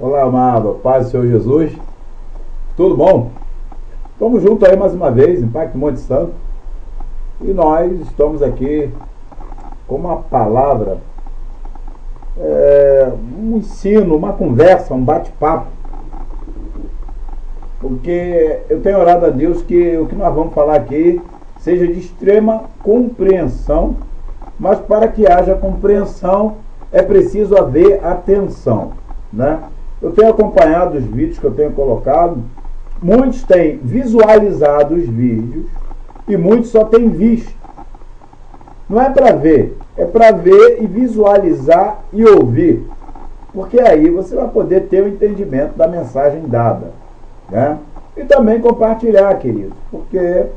Olá, amado, paz do Senhor Jesus. Tudo bom? Estamos juntos aí mais uma vez, Impacto Monte Santo. E nós estamos aqui com uma palavra, um ensino, uma conversa, um bate-papo. Porque eu tenho orado a Deus que o que nós vamos falar aqui seja de extrema compreensão, mas para que haja compreensão é preciso haver atenção, né? Eu tenho acompanhado os vídeos que eu tenho colocado, muitos têm visualizado os vídeos e muitos só têm visto. Não é para ver, é para ver e visualizar e ouvir, porque aí você vai poder ter o entendimento da mensagem dada, né? E também compartilhar, querido, porque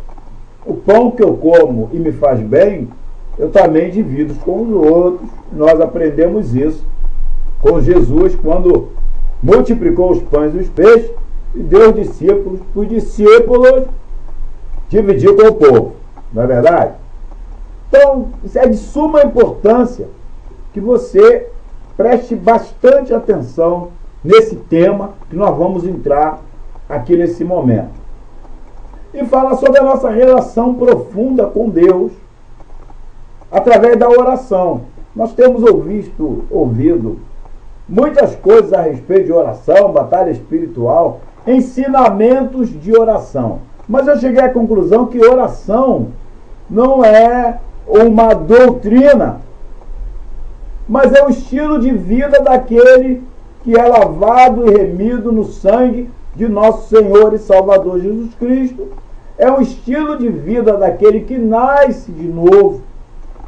o pão que eu como e me faz bem, eu também divido com os outros. Nós aprendemos isso com Jesus, quando multiplicou os pães e os peixes e deu os discípulos dividiu com o povo. Não é verdade? Então, isso é de suma importância que você preste bastante atenção nesse tema que nós vamos entrar aqui nesse momento. E fala sobre a nossa relação profunda com Deus através da oração. Nós temos ouvido muitas coisas a respeito de oração, batalha espiritual, ensinamentos de oração. Mas eu cheguei à conclusão que oração não é uma doutrina, mas é o estilo de vida daquele que é lavado e remido no sangue de nosso Senhor e Salvador Jesus Cristo. É o estilo de vida daquele que nasce de novo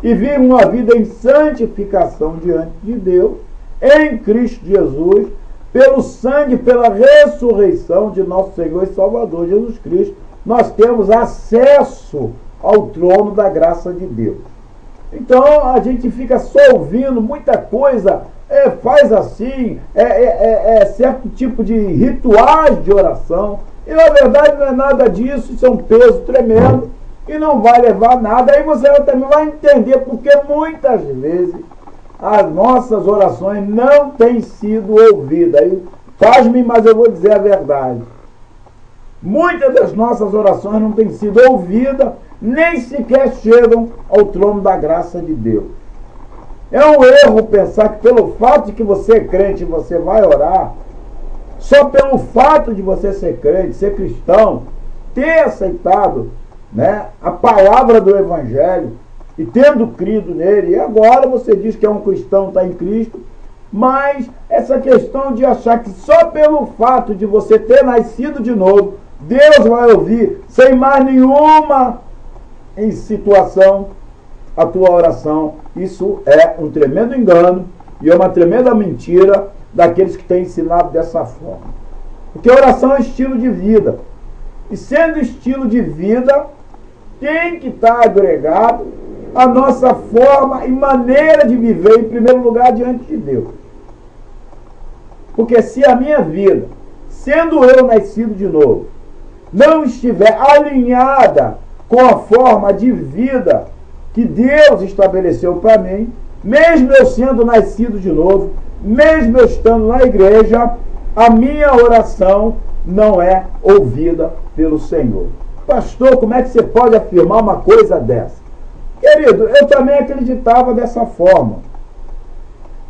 e vive uma vida em santificação diante de Deus, em Cristo Jesus, pelo sangue, pela ressurreição de nosso Senhor e Salvador Jesus Cristo. Nós temos acesso ao trono da graça de Deus. Então a gente fica só ouvindo muita coisa, faz assim, certo tipo de rituais de oração, e na verdade não é nada disso. Isso é um peso tremendo e não vai levar a nada. Aí você também vai entender porque muitas vezes as nossas orações não têm sido ouvidas. Aí, pasme, mas eu vou dizer a verdade. Muitas das nossas orações não têm sido ouvidas, nem sequer chegam ao trono da graça de Deus. É um erro pensar que pelo fato de que você é crente, você vai orar, só pelo fato de você ser crente, ser cristão, ter aceitado, né, a palavra do Evangelho e tendo crido nele, e agora você diz que é um cristão, está em Cristo, mas essa questão de achar que só pelo fato de você ter nascido de novo, Deus vai ouvir, sem mais nenhuma em situação, a tua oração, isso é um tremendo engano e é uma tremenda mentira daqueles que têm ensinado dessa forma. Porque oração é estilo de vida. E sendo estilo de vida, tem que estar agregado a nossa forma e maneira de viver, em primeiro lugar, diante de Deus. Porque se a minha vida, sendo eu nascido de novo, não estiver alinhada com a forma de vida que Deus estabeleceu para mim, mesmo eu sendo nascido de novo, mesmo eu estando na igreja, a minha oração não é ouvida pelo Senhor. Pastor, como é que você pode afirmar uma coisa dessa? Querido, eu também acreditava dessa forma.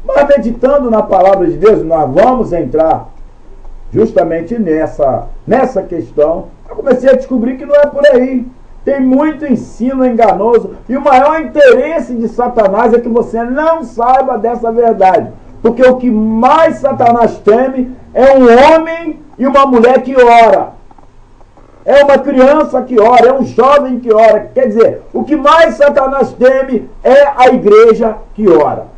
Mas meditando na palavra de Deus, nós vamos entrar justamente nessa questão. Eu comecei a descobrir que não é por aí. Tem muito ensino enganoso e o maior interesse de Satanás é que você não saiba dessa verdade. Porque o que mais Satanás teme é um homem e uma mulher que ora. É uma criança que ora, é um jovem que ora. Quer dizer, o que mais Satanás teme é a igreja que ora.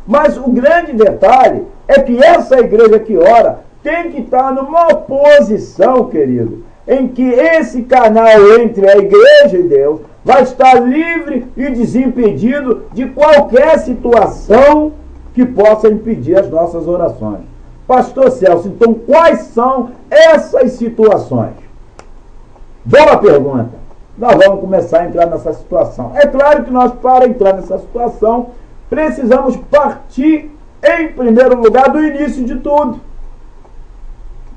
Mas o grande detalhe é que essa igreja que ora tem que estar numa posição, querido, em que esse canal entre a igreja e Deus vai estar livre e desimpedido de qualquer situação que possa impedir as nossas orações. Pastor Celso, então quais são essas situações? Boa pergunta. Nós vamos começar a entrar nessa situação. É claro que nós, para entrar nessa situação, precisamos partir em primeiro lugar, do início de tudo.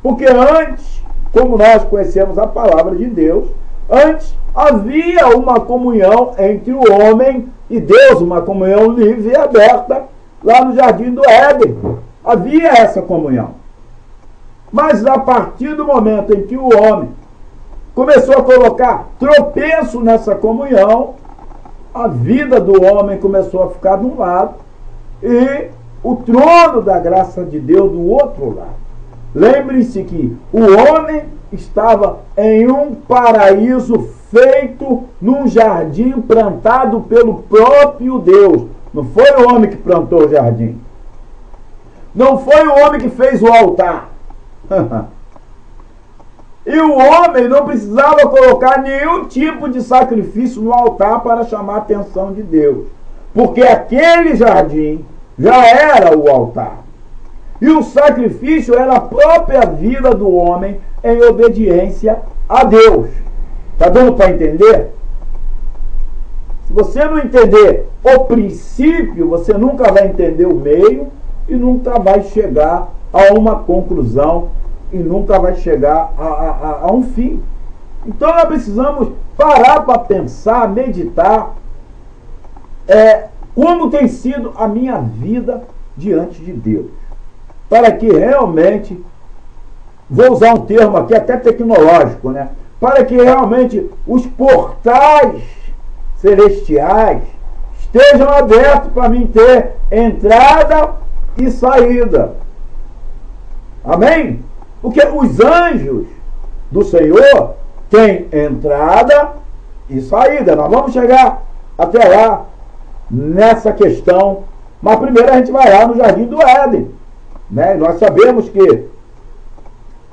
Porque antes, como nós conhecemos a palavra de Deus, antes havia uma comunhão entre o homem e Deus, uma comunhão livre e aberta, lá no Jardim do Éden. Havia essa comunhão. Mas a partir do momento em que o homem começou a colocar tropeço nessa comunhão, a vida do homem começou a ficar de um lado e o trono da graça de Deus do outro lado. Lembre-se que o homem estava em um paraíso feito num jardim plantado pelo próprio Deus. Não foi o homem que plantou o jardim. Não foi o homem que fez o altar. E o homem não precisava colocar nenhum tipo de sacrifício no altar para chamar a atenção de Deus. Porque aquele jardim já era o altar. E o sacrifício era a própria vida do homem em obediência a Deus. Está dando para entender? Se você não entender o princípio, você nunca vai entender o meio e nunca vai chegar a uma conclusão e nunca vai chegar a um fim. Então nós precisamos parar para pensar, meditar como tem sido a minha vida diante de Deus. Para que realmente, vou usar um termo aqui até tecnológico, né? Para que realmente os portais celestiais estejam abertos para mim ter entrada e saída. Amém? Porque os anjos do Senhor têm entrada e saída. Nós vamos chegar até lá nessa questão, mas primeiro a gente vai lá no Jardim do Éden. Né? Nós sabemos que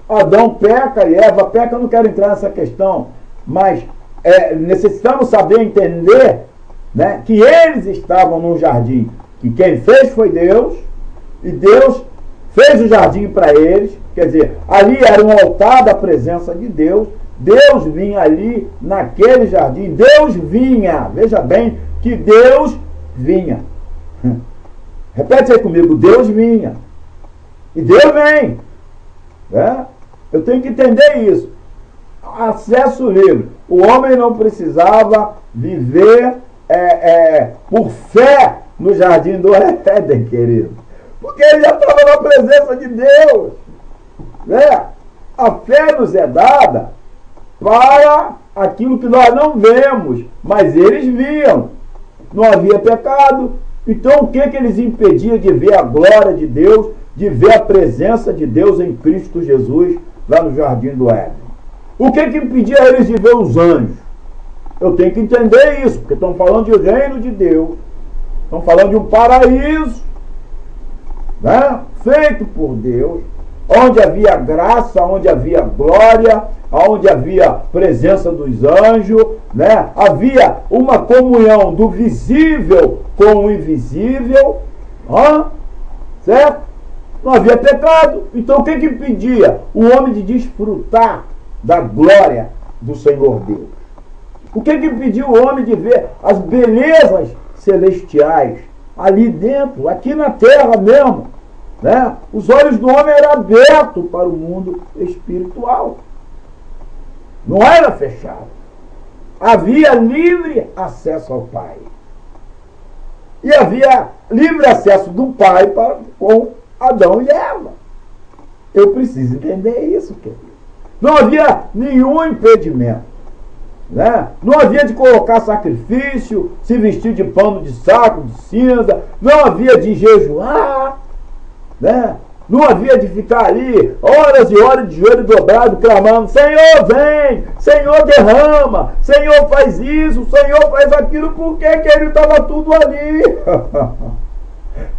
Adão peca e Eva peca. Eu não quero entrar nessa questão, mas necessitamos saber entender, né, que eles estavam num jardim que quem fez foi Deus, e Deus fez o jardim para eles. Quer dizer, ali era um altar da presença de Deus. Deus vinha ali naquele jardim. Deus vinha, veja bem que Deus vinha. Repete aí comigo, Deus vinha. E Deus vem. Né? Eu tenho que entender isso. Acesso livre. O homem não precisava viver por fé no Jardim do Éden, querido. Porque ele já estava na presença de Deus. Né? A fé nos é dada para aquilo que nós não vemos, mas eles viam. Não havia pecado. Então o que eles impediam de ver a glória de Deus, de ver a presença de Deus em Cristo Jesus lá no Jardim do Éden? O que impedia eles de ver os anjos? Eu tenho que entender isso, porque estão falando de reino de Deus, estão falando de um paraíso, né, feito por Deus, onde havia graça, onde havia glória, onde havia presença dos anjos, né? Havia uma comunhão do visível com o invisível, certo? Não havia pecado. Então o que impedia o homem de desfrutar da glória do Senhor Deus? O que impediu o homem de ver as belezas celestiais ali dentro, aqui na terra mesmo, né? Os olhos do homem eram abertos para o mundo espiritual. Não era fechado. Havia livre acesso ao Pai. E havia livre acesso do Pai com Adão e Eva. Eu preciso entender isso, querido. Não havia nenhum impedimento. Né? Não havia de colocar sacrifício, se vestir de pano de saco, de cinza. Não havia de jejuar. Né? Não havia de ficar ali horas e horas de joelho dobrado, clamando: Senhor, vem! Senhor, derrama! Senhor, faz isso! Senhor, faz aquilo! Porque ele estava tudo ali.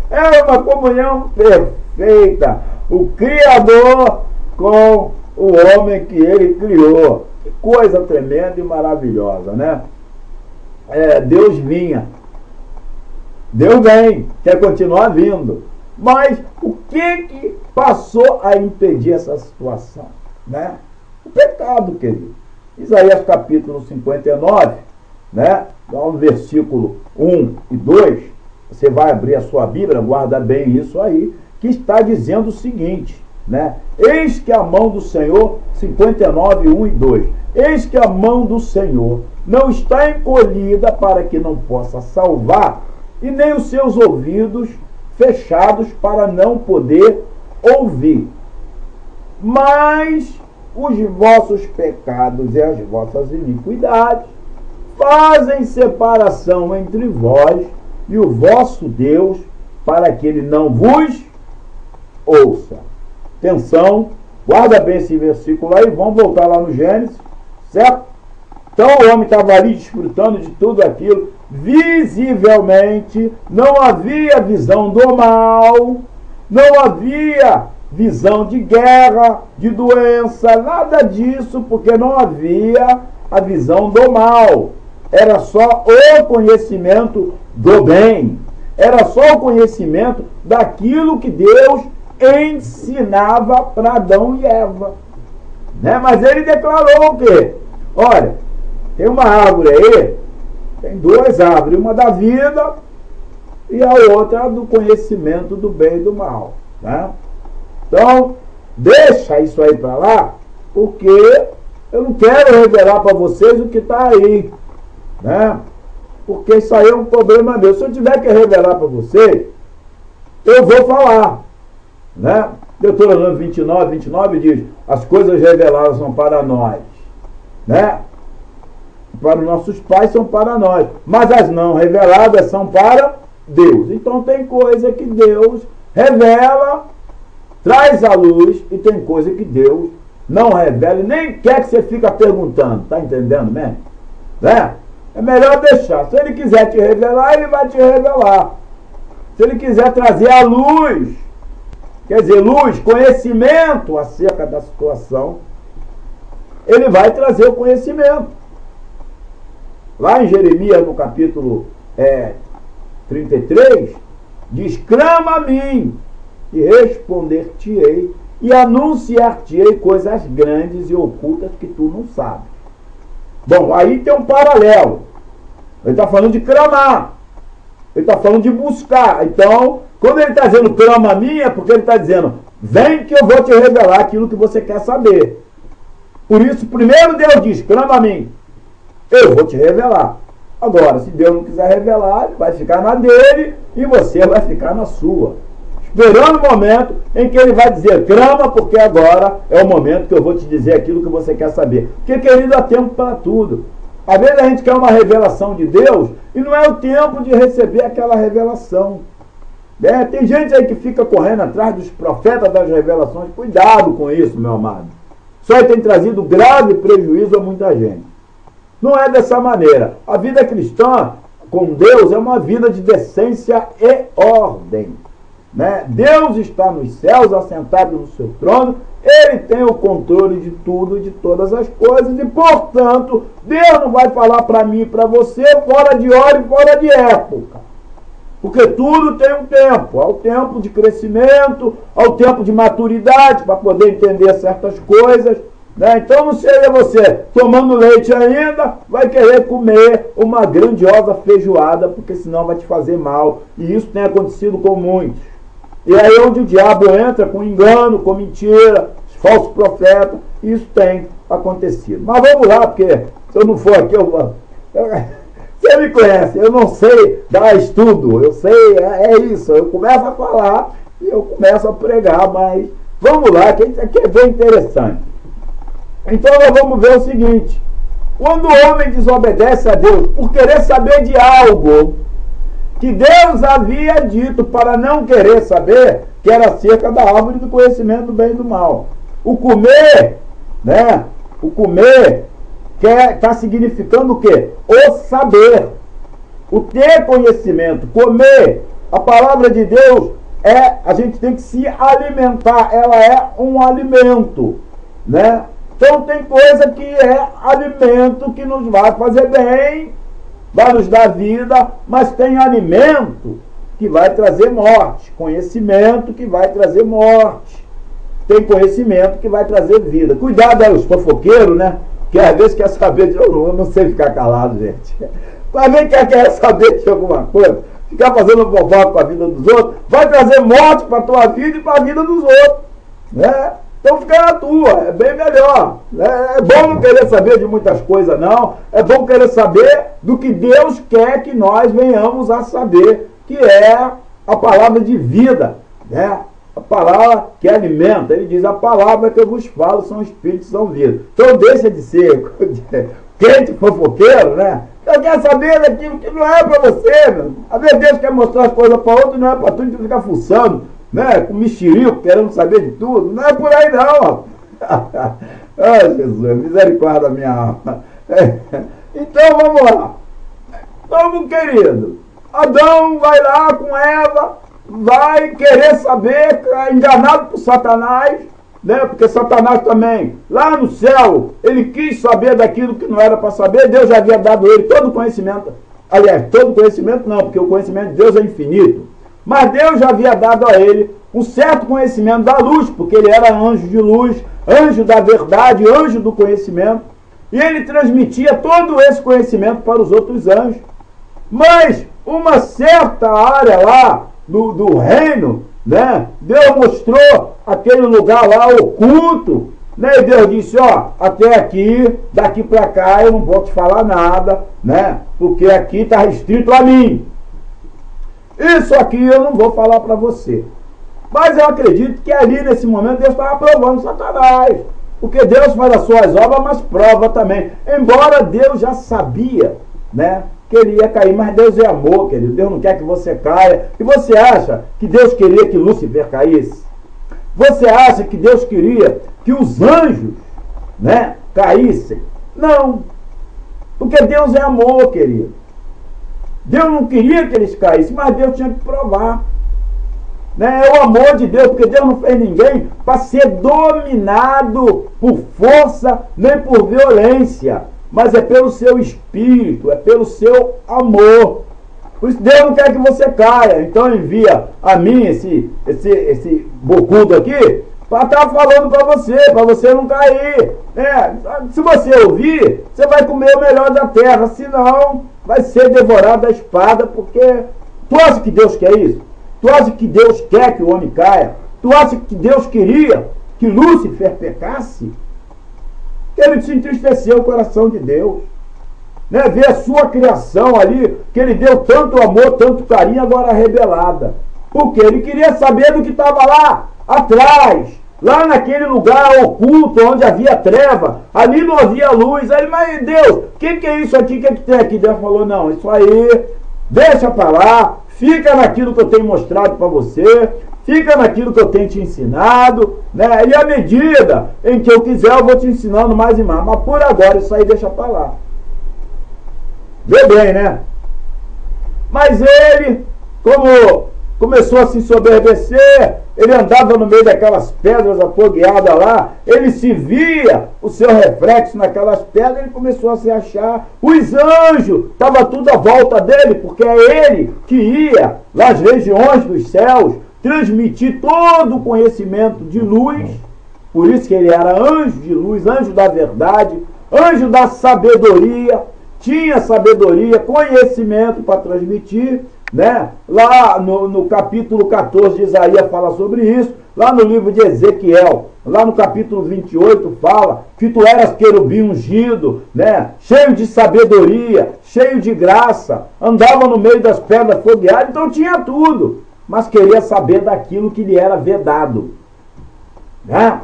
Era uma comunhão perfeita. O Criador com o homem que ele criou. Que coisa tremenda e maravilhosa, né? Deus vinha. Deus vem. Quer continuar vindo. Mas o que passou a impedir essa situação? Né? O pecado, querido. Isaías capítulo 59, né? No versículo 1 e 2, você vai abrir a sua Bíblia, guarda bem isso aí, que está dizendo o seguinte, né? Eis que a mão do Senhor, 59, 1 e 2, eis que a mão do Senhor não está encolhida para que não possa salvar, e nem os seus ouvidos fechados para não poder ouvir. Mas os vossos pecados e as vossas iniquidades fazem separação entre vós e o vosso Deus, para que ele não vos ouça. Atenção, guarda bem esse versículo aí, vamos voltar lá no Gênesis, certo? Então o homem estava ali desfrutando de tudo aquilo, visivelmente não havia visão do mal, não havia visão de guerra, de doença, nada disso, porque não havia a visão do mal. Era só o conhecimento do bem. Era só o conhecimento daquilo que Deus ensinava para Adão e Eva. Né? Mas ele declarou o quê? Olha, tem uma árvore aí, tem duas árvores, uma da vida e a outra do conhecimento do bem e do mal. Né? Então, deixa isso aí para lá, porque eu não quero revelar para vocês o que está aí. Né? Porque isso aí é um problema meu. Se eu tiver que revelar para vocês, eu vou falar. Né? Deuteronômio 29, 29 diz: as coisas reveladas são para nós. Né? Para os nossos pais são para nós. Mas as não reveladas são para Deus. Então tem coisa que Deus revela, traz à luz, e tem coisa que Deus não revela e nem quer que você fique perguntando. Tá entendendo mesmo? Né? É melhor deixar. Se ele quiser te revelar, ele vai te revelar. Se ele quiser trazer a luz, quer dizer, luz, conhecimento acerca da situação, ele vai trazer o conhecimento. Lá em Jeremias, no capítulo 33, diz: clama a mim, e responder-te-ei, e anunciar-te-ei coisas grandes e ocultas que tu não sabes. Bom, aí tem um paralelo. Ele está falando de clamar. Ele está falando de buscar. Então, quando ele está dizendo clama a mim, é porque ele está dizendo: vem que eu vou te revelar aquilo que você quer saber. Por isso, primeiro Deus diz: clama a mim, eu vou te revelar. Agora, se Deus não quiser revelar, ele vai ficar na dele e você vai ficar na sua. Esperando o momento em que ele vai dizer: clama, porque agora é o momento que eu vou te dizer aquilo que você quer saber. Porque, querido, há tempo para tudo. Às vezes a gente quer uma revelação de Deus e não é o tempo de receber aquela revelação. Tem gente aí que fica correndo atrás dos profetas das revelações. Cuidado com isso, meu amado. Isso aí tem trazido grave prejuízo a muita gente. Não é dessa maneira. A vida cristã com Deus é uma vida de decência e ordem. Né? Deus está nos céus, assentado no seu trono, ele tem o controle de tudo e de todas as coisas, e portanto Deus não vai falar para mim e para você fora de hora e fora de época, porque tudo tem um tempo. Há o tempo de crescimento, há o tempo de maturidade para poder entender certas coisas, né? Então não seja você tomando leite ainda, vai querer comer uma grandiosa feijoada, porque senão vai te fazer mal, e isso tem acontecido com muitos. E aí é onde o diabo entra com engano, com mentira, falso profeta, e isso tem acontecido. Mas vamos lá, porque se eu não for aqui, você me conhece, eu não sei dar estudo, eu sei, é isso, eu começo a falar e eu começo a pregar, mas vamos lá, que isso aqui é bem interessante. Então nós vamos ver o seguinte: quando o homem desobedece a Deus por querer saber de algo que Deus havia dito para não querer saber, que era acerca da árvore do conhecimento do bem e do mal. O comer, né? O comer está significando o quê? O saber. O ter conhecimento. Comer, a palavra de Deus a gente tem que se alimentar. Ela é um alimento, né? Então tem coisa que é alimento que nos vai fazer bem, vai nos dar vida, mas tem alimento que vai trazer morte, conhecimento que vai trazer morte, tem conhecimento que vai trazer vida. Cuidado aí, os fofoqueiros, né? Que às vezes quer saber de... Eu não sei ficar calado, gente. Mas vem que quer saber de alguma coisa, ficar fazendo fofoca com a vida dos outros, vai trazer morte para a tua vida e para a vida dos outros, né? Então fica na tua, é bem melhor, né? É bom não querer saber de muitas coisas, não. É bom querer saber do que Deus quer que nós venhamos a saber, que é a palavra de vida, né? A palavra que alimenta. Ele diz, a palavra que eu vos falo são espíritos, são vida. Então deixa de ser quente, fofoqueiro, né? Eu quero saber daquilo que não é para você, meu. Às vezes Deus quer mostrar as coisas para outro, não é para tu, tu ficar fuçando, né? Com mexerico, querendo saber de tudo. Não é por aí não. Ai, Jesus, misericórdia da minha alma. Então vamos lá. Então, querido, Adão vai lá com Eva, vai querer saber, enganado por Satanás, né? Porque Satanás também, lá no céu, ele quis saber daquilo que não era para saber. Deus já havia dado a ele todo o conhecimento. Aliás, todo o conhecimento não, porque o conhecimento de Deus é infinito. Mas Deus já havia dado a ele um certo conhecimento da luz, porque ele era anjo de luz, anjo da verdade, anjo do conhecimento. E ele transmitia todo esse conhecimento para os outros anjos. Mas uma certa área lá do reino, né, Deus mostrou aquele lugar lá oculto, né, e Deus disse, ó, até aqui, daqui para cá eu não vou te falar nada, né, porque aqui está restrito a mim. Isso aqui eu não vou falar para você. Mas eu acredito que ali nesse momento Deus estava provando Satanás, porque Deus faz as suas obras, mas prova também. Embora Deus já sabia, né, que ele ia cair, mas Deus é amor, querido. Deus não quer que você caia. E você acha que Deus queria que Lúcifer caísse? Você acha que Deus queria que os anjos, né, caíssem? Não. Porque Deus é amor, querido. Deus não queria que eles caíssem, mas Deus tinha que provar. Né? É o amor de Deus, porque Deus não fez ninguém para ser dominado por força nem por violência, mas é pelo seu espírito, é pelo seu amor. Por isso Deus não quer que você caia. Então envia a mim esse bocudo aqui para estar falando para você não cair. Se você ouvir, você vai comer o melhor da terra, senão vai ser devorado da espada, porque tu acha que Deus quer isso? Tu acha que Deus quer que o homem caia? Tu acha que Deus queria que Lúcifer pecasse? Ele se entristeceu o coração de Deus, né? Ver a sua criação ali, que ele deu tanto amor, tanto carinho, agora rebelada. Porque ele queria saber do que estava lá atrás, lá naquele lugar oculto, onde havia treva, ali não havia luz. Aí, mas Deus, o que é isso aqui? O que tem aqui? Deus falou, não, isso aí, deixa para lá, fica naquilo que eu tenho mostrado para você, fica naquilo que eu tenho te ensinado, né? E à medida em que eu quiser, eu vou te ensinando mais e mais. Mas por agora, isso aí deixa para lá. Vê bem, né? Mas ele, como começou a se ensoberbecer, ele andava no meio daquelas pedras afogueadas lá, ele se via o seu reflexo naquelas pedras, ele começou a se achar. Os anjos, estava tudo à volta dele, porque é ele que ia nas regiões dos céus transmitir todo o conhecimento de luz. Por isso que ele era anjo de luz, anjo da verdade, anjo da sabedoria, tinha sabedoria, conhecimento para transmitir, né? Lá no capítulo 14 de Isaías fala sobre isso. Lá no livro de Ezequiel, lá no capítulo 28 fala que tu eras querubim ungido, né? Cheio de sabedoria, cheio de graça, andava no meio das pedras fogueadas, então tinha tudo, mas queria saber daquilo que lhe era vedado, né?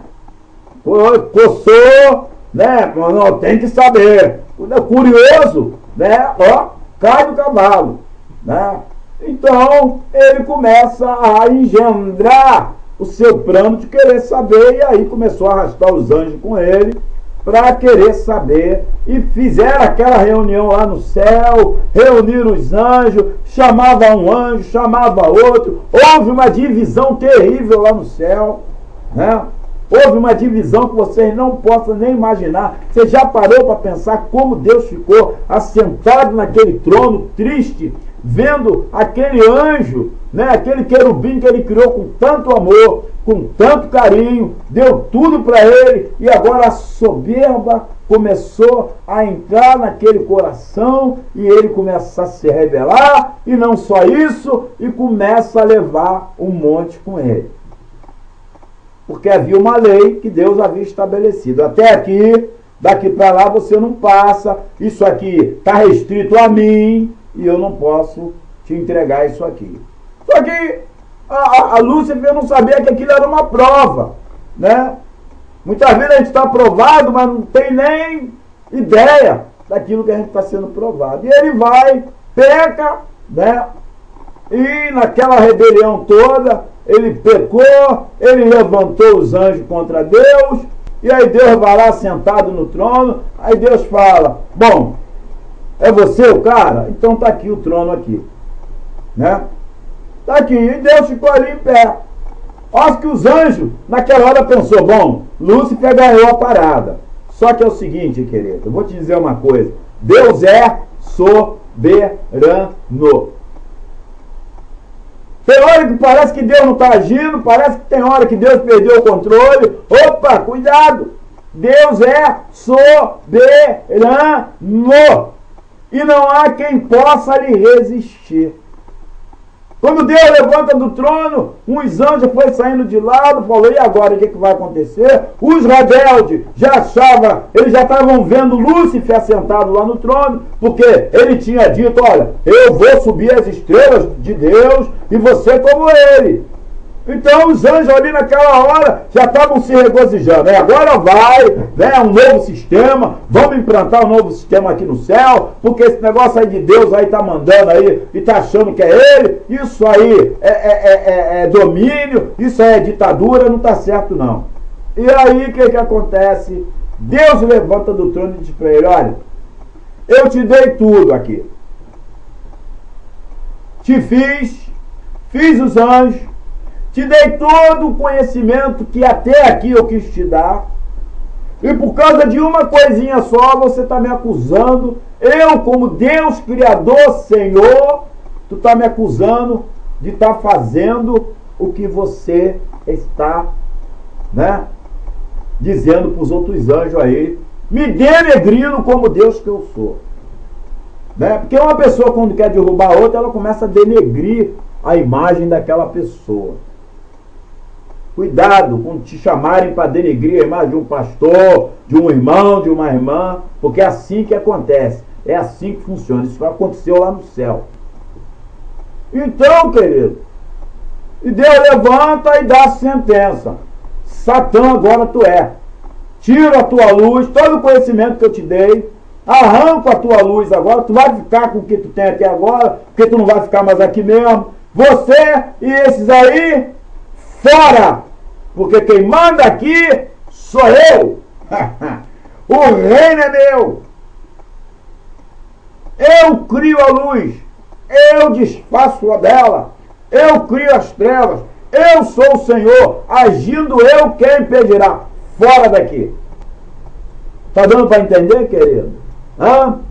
Coçou, né? Não, tem que saber. Curioso, né? Ó, cai do cavalo, né? Então ele começa a engendrar o seu plano de querer saber, e aí começou a arrastar os anjos com ele para querer saber, e fizeram aquela reunião lá no céu, reuniram os anjos, chamava um anjo, chamava outro, houve uma divisão terrível lá no céu, né? Houve uma divisão que vocês não possam nem imaginar. Você já parou para pensar como Deus ficou assentado naquele trono triste, vendo aquele anjo, né, aquele querubim que ele criou com tanto amor, com tanto carinho, deu tudo para ele, e agora a soberba começou a entrar naquele coração, e ele começa a se rebelar, e não só isso, e começa a levar um monte com ele. Porque havia uma lei que Deus havia estabelecido. Até aqui, daqui para lá você não passa, isso aqui está restrito a mim, e eu não posso te entregar isso aqui. Só que a Lúcifer não sabia que aquilo era uma prova, né? Muitas vezes a gente está provado, mas não tem nem ideia daquilo que a gente está sendo provado. E ele vai, peca, né? E naquela rebelião toda, ele pecou, ele levantou os anjos contra Deus, e aí Deus vai lá sentado no trono, aí Deus fala, bom, é você o cara? Então está aqui o trono aqui, né? Está aqui, e Deus ficou ali em pé. Acho que os anjos, naquela hora, pensou, bom, Lúcifer ganhou a parada. Só que é o seguinte, querido, eu vou te dizer uma coisa. Deus é soberano. Tem hora que parece que Deus não está agindo, parece que tem hora que Deus perdeu o controle. Opa, cuidado! Deus é soberano. E não há quem possa lhe resistir. Quando Deus levanta do trono, uns anjos foi saindo de lado, falou, e agora o que vai acontecer? Os rebeldes já achavam, eles já estavam vendo Lúcifer sentado lá no trono, porque ele tinha dito, olha, eu vou subir as estrelas de Deus e você como ele. Então os anjos ali naquela hora já estavam se regozijando, né? Agora vai, né, um novo sistema, vamos implantar um novo sistema aqui no céu, porque esse negócio aí de Deus aí tá mandando aí e tá achando que é ele, isso aí é domínio, isso aí é ditadura, não tá certo não. E aí o que acontece? Deus levanta do trono e diz para ele, olha, eu te dei tudo aqui, te fiz os anjos, te dei todo o conhecimento que até aqui eu quis te dar. E por causa de uma coisinha só, você está me acusando. Eu, como Deus, Criador, Senhor, tu está me acusando de estar fazendo o que você está, né, dizendo para os outros anjos aí, me denegrindo como Deus que eu sou. Né? Porque uma pessoa, quando quer derrubar a outra, ela começa a denegrir a imagem daquela pessoa. Cuidado quando te chamarem para denegrir a imagem de um pastor, de um irmão, de uma irmã, porque é assim que acontece, é assim que funciona. Isso aconteceu lá no céu. Então, querido, e Deus levanta e dá a sentença. Satã, agora tu é. Tiro a tua luz, todo o conhecimento que eu te dei, arranco a tua luz agora, tu vai ficar com o que tu tem até agora, porque tu não vai ficar mais aqui mesmo. Você e esses aí, fora! Porque quem manda aqui sou eu. O reino é meu. Eu crio a luz. Eu desfaço a dela. Eu crio as trevas. Eu sou o Senhor. Agindo eu, quem impedirá? Fora daqui. Tá dando para entender, querido? Hã?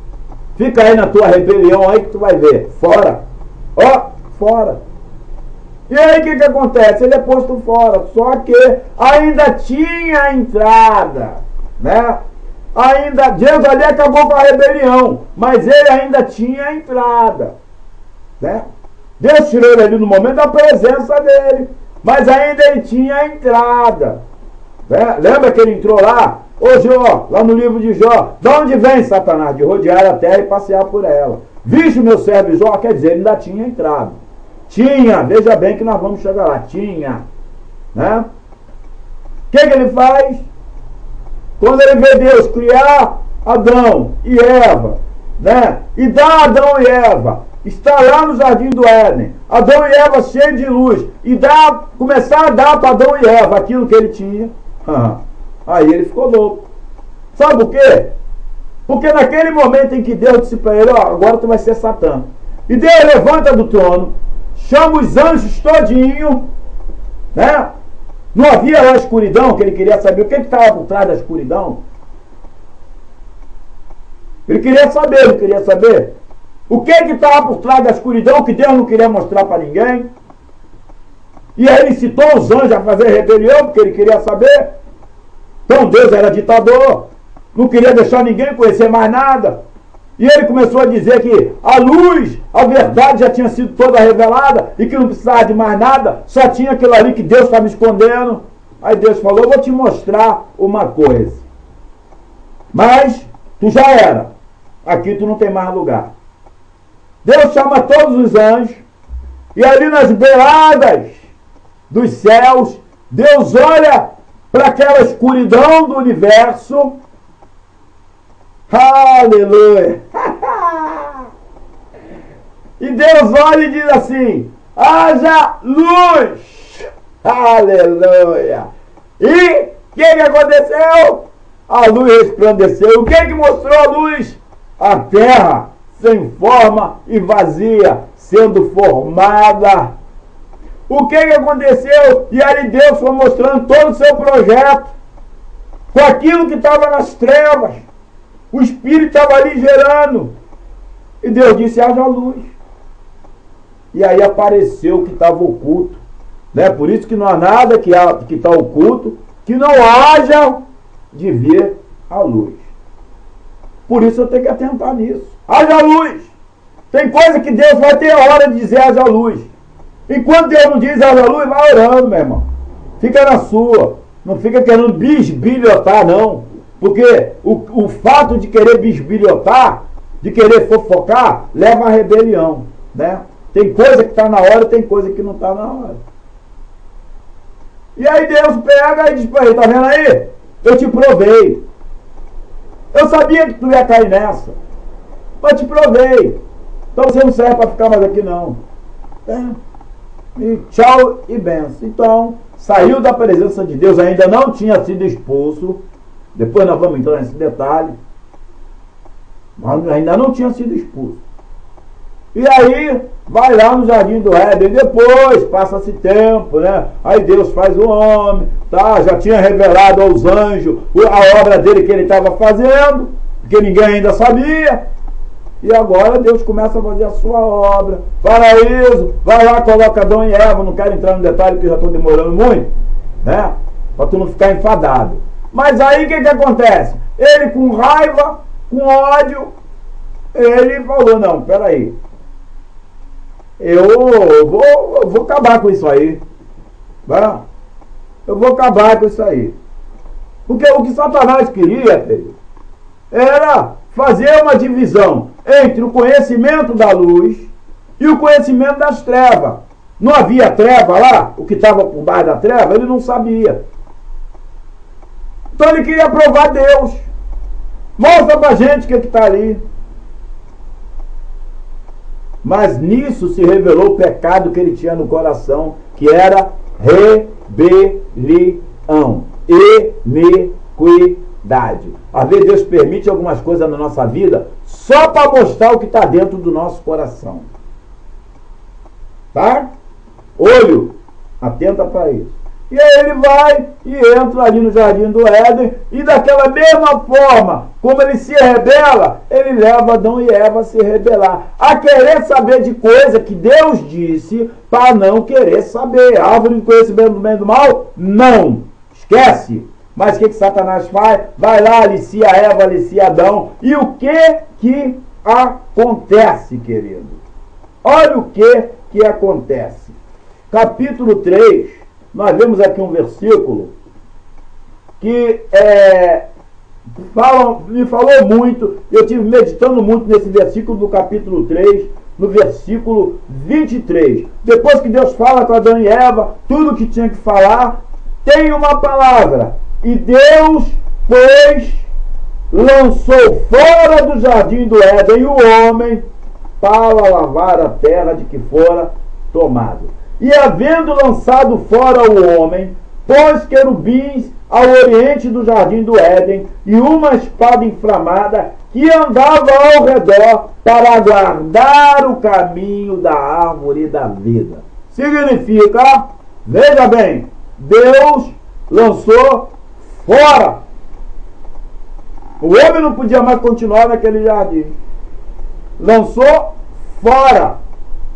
Fica aí na tua rebelião aí que tu vai ver. Fora. Ó, fora. E aí o que acontece? Ele é posto fora, só que ainda tinha entrada, né? Ainda, Deus ali acabou com a rebelião, mas ele ainda tinha entrada, né? Deus tirou ele ali no momento da presença dele, mas ainda ele tinha entrada, né? Lembra que ele entrou lá? Ô Jó, lá no livro de Jó, de onde vem Satanás? De rodear a terra e passear por ela. Vixe, meu servo Jó, quer dizer, ele ainda tinha entrado. Tinha, veja bem que nós vamos chegar lá, tinha, né? O que ele faz? Quando ele vê Deus criar Adão e Eva, né? E dar a Adão e Eva, está lá no jardim do Éden, Adão e Eva cheios de luz, e começar a dar para Adão e Eva aquilo que ele tinha, aí ele ficou louco. Sabe por quê? Porque naquele momento em que Deus disse para ele, ó, agora tu vai ser Satã. E Deus levanta do trono, chama os anjos todinho, né? Não havia lá a escuridão, que ele queria saber o que estava por trás da escuridão. Ele queria saber, não queria saber? O que estava por trás da escuridão que Deus não queria mostrar para ninguém? E aí ele citou os anjos a fazer rebelião, porque ele queria saber. Então Deus era ditador, não queria deixar ninguém conhecer mais nada. E ele começou a dizer que a luz, a verdade já tinha sido toda revelada e que não precisava de mais nada, só tinha aquilo ali que Deus estava escondendo. Aí Deus falou, eu vou te mostrar uma coisa. Mas tu já era, aqui tu não tem mais lugar. Deus chama todos os anjos e ali nas beiradas dos céus, Deus olha para aquela escuridão do universo. Aleluia! E Deus olha e diz assim, haja luz! Aleluia! E o que aconteceu? A luz resplandeceu. O que mostrou a luz? A terra sem forma e vazia, sendo formada. O que aconteceu? E aí Deus foi mostrando todo o seu projeto, com aquilo que estava nas trevas. O Espírito estava ali gerando. E Deus disse, haja luz. E aí apareceu o que estava oculto. Né? Por isso que não há nada que está oculto, que não haja de ver a luz. Por isso eu tenho que atentar nisso. Haja luz. Tem coisa que Deus vai ter hora de dizer haja luz. Enquanto Deus não diz haja luz, vai orando, meu irmão. Fica na sua. Não fica querendo bisbilhotar, não. Porque o fato de querer bisbilhotar, de querer fofocar, leva à rebelião. Né? Tem coisa que está na hora, tem coisa que não está na hora. E aí Deus pega e diz para ele, tá vendo aí? Eu te provei. Eu sabia que tu ia cair nessa. Mas te provei. Então você não serve para ficar mais aqui não. E tchau e benção. Então, saiu da presença de Deus, ainda não tinha sido expulso. Depois nós vamos entrar nesse detalhe. Mas ainda não tinha sido expulso. E aí, vai lá no Jardim do Éden. Depois, passa-se tempo, né? Aí Deus faz o homem, tá? Já tinha revelado aos anjos a obra dele que ele estava fazendo, que ninguém ainda sabia. E agora Deus começa a fazer a sua obra. Paraíso, vai lá, coloca Adão e Eva. Não quero entrar no detalhe porque já estou demorando muito, né? Para tu não ficar enfadado. Mas aí o que acontece? Ele com raiva, com ódio, ele falou, não, peraí. Eu vou acabar com isso aí. Tá? Eu vou acabar com isso aí. Porque o que Satanás queria, filho, era fazer uma divisão entre o conhecimento da luz e o conhecimento das trevas. Não havia treva lá? O que estava por baixo da treva, ele não sabia. Então ele queria provar Deus. Mostra pra gente o que está ali. Mas nisso se revelou o pecado que ele tinha no coração, que era rebelião, iniquidade. Às vezes Deus permite algumas coisas na nossa vida só para mostrar o que está dentro do nosso coração. Tá? Olho, atenta para isso. E aí ele vai e entra ali no Jardim do Éden, e daquela mesma forma como ele se rebela, ele leva Adão e Eva a se rebelar, a querer saber de coisa que Deus disse para não querer saber. Árvore de conhecimento do bem e do mal? Não! Esquece! Mas o que Satanás faz? Vai lá, alicia Eva, alicia Adão. E o que acontece, querido? Olha o que acontece. Capítulo 3, nós vemos aqui um versículo que me falou muito. Eu estive meditando muito nesse versículo do capítulo 3, no versículo 23. Depois que Deus fala com Adão e Eva, tudo que tinha que falar, tem uma palavra. E Deus, pois, lançou fora do jardim do Éden o homem para lavar a terra de que fora tomado. E havendo lançado fora o homem, pôs querubins ao oriente do jardim do Éden e uma espada inflamada que andava ao redor para guardar o caminho da árvore da vida. Significa, veja bem, Deus lançou fora. O homem não podia mais continuar naquele jardim. Lançou fora.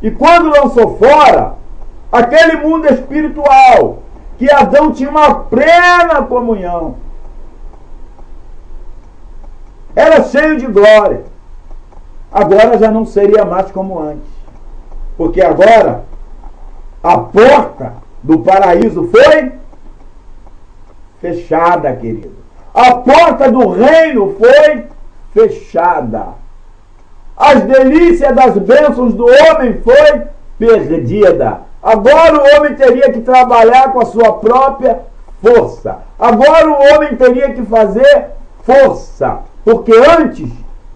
E quando lançou fora, aquele mundo espiritual, que Adão tinha uma plena comunhão, era cheio de glória, agora já não seria mais como antes. Porque agora a porta do paraíso foi fechada, querido. A porta do reino foi fechada. As delícias das bênçãos do homem foi perdida. Agora o homem teria que trabalhar com a sua própria força. Agora o homem teria que fazer força. Porque antes,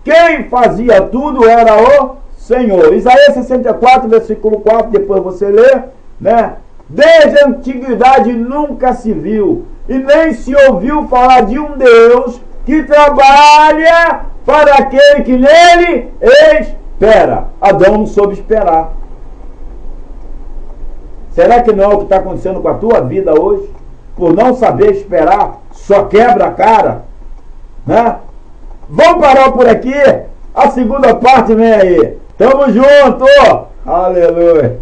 quem fazia tudo era o Senhor. Isaías 64, versículo 4, depois você lê, né? Desde a antiguidade nunca se viu e nem se ouviu falar de um Deus que trabalha para aquele que nele espera. Adão não soube esperar. Será que não é o que está acontecendo com a tua vida hoje? Por não saber esperar, só quebra a cara, né? Vamos parar por aqui. A segunda parte vem aí. Tamo junto. Aleluia.